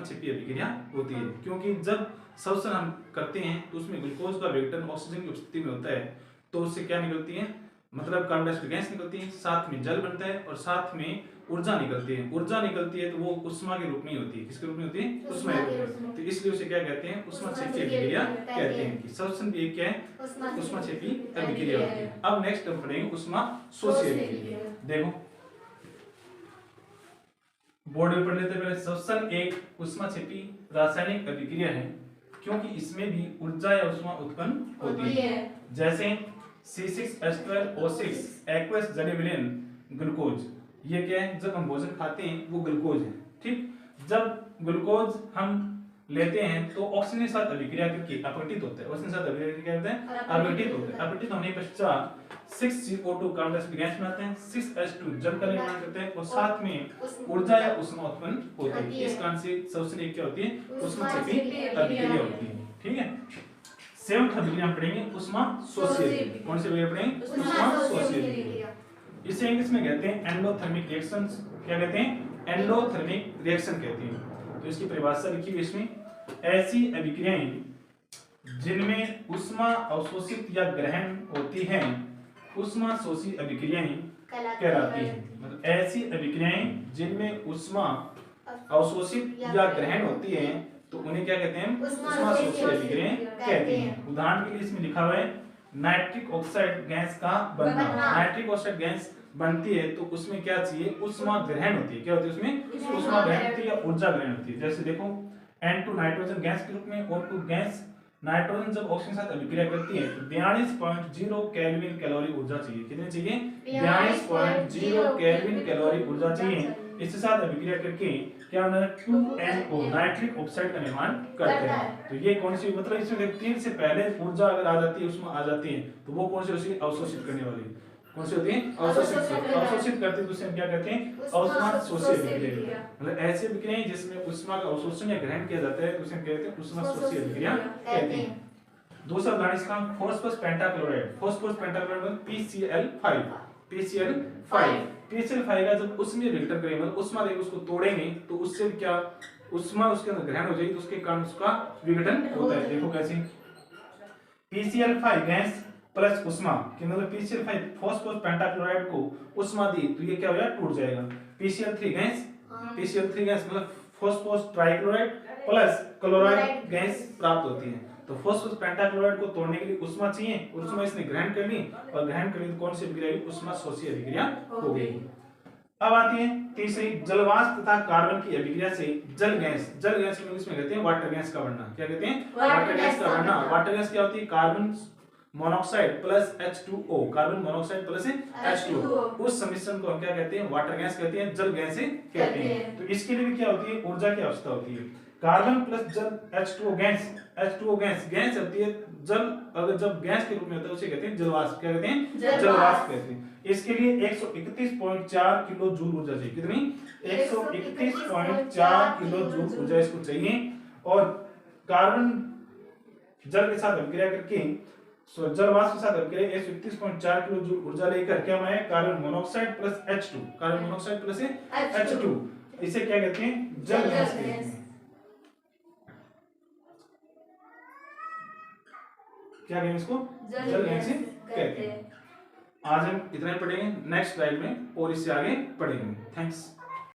छिपी अभिक्रिया होती है, क्योंकि जब श्वसन हम करते हैं तो उसमें ग्लूकोज का विघटन ऑक्सीजन की उपस्थिति में होता है, तो उससे क्या निकलती है, मतलब कार्बन डाइऑक्साइड गैस निकलती है, साथ में जल बनता है और साथ में ऊर्जा निकलती है। ऊर्जा निकलती है तो वो उष्मा के रूप में होती है। किसके रूप में होती है? उष्मा के रूप में। तो इसलिए उसे क्या कहते हैं? उष्मा क्षेपी अभिक्रिया कहते हैं। कि श्वसन भी एक क्या है? उष्मा क्षेपी अभिक्रिया होती है। अब नेक्स्ट हम पढ़ेंगे उष्मा शोषी अभिक्रिया। देखो बोर्ड में पढ़ लेते पहले। श्वसन एक उष्मा क्षेपी रासायनिक अभिक्रिया है, क्योंकि इसमें भी ऊर्जा या उष्मा उत्पन्न होती है। जैसे C6H12O6 एक्वस जलीय विलयन ग्लूकोज, ये क्या है? जब हम भोजन खाते हैं वो ग्लूकोज है, ठीक। जब ग्लूकोज हम लेते हैं तो ऑक्सीजन के साथ अभिक्रिया करके अपघटित होता है। ऑक्सीजन के साथ अभिक्रिया क्या होता है? अपघटित होता है। अपघटित होने के पश्चात 6CO2 कार्बन डाइऑक्साइड गैस बनाते हैं, 6H2 जल का निर्माण करते हैं और साथ में ऊर्जा या उष्मा उत्पन्न होती है। इस कारण से श्वसन एक क्या होती है? उष्मा क्षेपी अभिक्रिया होती है, ठीक है। सेवंथ अभिक्रिया हम पढ़ेंगे उष्मा शोषी अभिक्रिया। कौन सी अभिक्रिया पढ़ेंगे? उष्मा शोषी अभिक्रिया। इसे इंग्लिश में कहते हैं एंडोथर्मिक रिएक्शंस। क्या कहते हैं? एंडोथर्मिक रिएक्शन कहते हैं। तो इसकी परिभाषा लिखी हुई इसमें, ऐसी अभिक्रियाएं जिनमें उष्मा अवशोषित या ग्रहण होती हैं उष्मा शोषी अभिक्रियाएं कहलाती हैं। मतलब ऐसी अभिक्रियाएं जिनमें उष्मा अवशोषित या ग्रहण होती है तो उन्हें क्या कहते हैं? उष्मा शोषी अभिक्रियाएं कहते हैं। उदाहरण के लिए इसमें लिखा हुआ है नाइट्रिक ऑक्साइड गैस का बनना। नाइट्रिक ऑक्साइड गैस बनती है तो उसमें क्या चाहिए? उष्मा ग्रहण होती है। क्या होती है उसमें? उष्मा ग्रहण होती है या ऊर्जा ग्रहण होती है। जैसे देखो N2 नाइट्रोजन गैस के रूप में, O2 गैस। नाइट्रोजन जब ऑक्सीजन के साथ अभिक्रिया करती है तो 42.0 केल्विन कैलोरी ऊर्जा चाहिए। कितनी चाहिए? 42.0 केल्विन कैलोरी ऊर्जा चाहिए। इसके साथ अभिक्रिया करके क्या होना है? 2NO नाइट्रिक ऑक्साइड का निर्माण करते हैं। तो ये कौन सी, मतलब इसमें 3 से पहले ऊर्जा अगर आ जाती है, उसमें आ जाती है तो वो कौन सी होती है? अवशोषित करने वाली। कौन सी होती है? अवशोषित करते हैं तो उसे हम क्या कहते हैं? उष्मा शोषी अभिक्रिया। मतलब ऐसी अभिक्रियाएं जिसमें उष्मा का अवशोषण या ग्रहण किया जाता है तो उसे हम कहते हैं उष्मा शोषी अभिक्रिया कहते हैं। दूसरा उदाहरण इसका फॉस्फोरस पेंटाक्लोराइड। फॉस्फोरस पेंटाक्लोराइड मतलब PCl5। PCl5 का जब उसमें विघटन करेंगे, मतलब उष्मा देकर उसको तोड़ेंगे तो उससे क्या उष्मा उसके अंदर ग्रहण हो जाएगी तो उसके कारण उसका विघटन होता है। देखो कैसे? PCl5 गैस प्लस उष्मा कि मतलब PCl5 फॉस्फोरस पेंटाक्लोराइड को उष्मा दी तो ये क्या हो जाएगा? टूट जाएगा। PCl3 गैस, PCl3 गैस मतलब phosphorus trichloride plus chloride gas प्राप्त होती है। तो फॉस्फोरस पेंटाक्लोराइड को तोड़ने के लिए उष्मा चाहिए और उष्मा इसने ग्रहण कर ली और ग्रहण कर ली तो कौन सी अभिक्रिया हुई? उष्मा शोषी अभिक्रिया हो गई। अब आती है तीसरी, जलवाष्प तथा कार्बन की अभिक्रिया से जल गैस। जल गैस को इंग्लिश में कहते हैं वाटर गैस का बनना। क्या कहते हैं? वाटर गैस का बनना। वाटर गैस क्या होती है? Carbon monoxide plus H2O, carbon monoxide plus H2O, उस सम्मिश्रण को हम क्या कहते हैं? वाटर गैस कहते हैं, जल गैस कहते हैं। तो इसके लिए भी क्या होती है? ऊर्जा की आवश्यकता होती है। कार्बन प्लस जल H2O गैस गैस होती है। जल अगर जब गैस के रूप में होता है उसे कहते हैं जलवाष्प। क्या कहते हैं? जलवाष्प कहते हैं। इसके लिए 131.4 किलो जूल ऊर्जा चाहिए। कितनी? 131.4 किलो जूल ऊर्जा इसको चाहिए। और कार्बन जल के साथ अभिक्रिया करके जलवाष्प के साथ अभिक्रिया 131.4 किलो जूल ऊर्जा लेकर क्या बनाया? Carbon monoxide plus H2, carbon monoxide plus H2, इसे क्या कहते हैं? जल गैस कहते हैं। क्या कहेंगे इसको? जल गैस कहते हैं। आज हम इतना ही पढ़ेंगे, नेक्स्ट स्लाइड में और इससे आगे पढ़ेंगे। थैंक्स।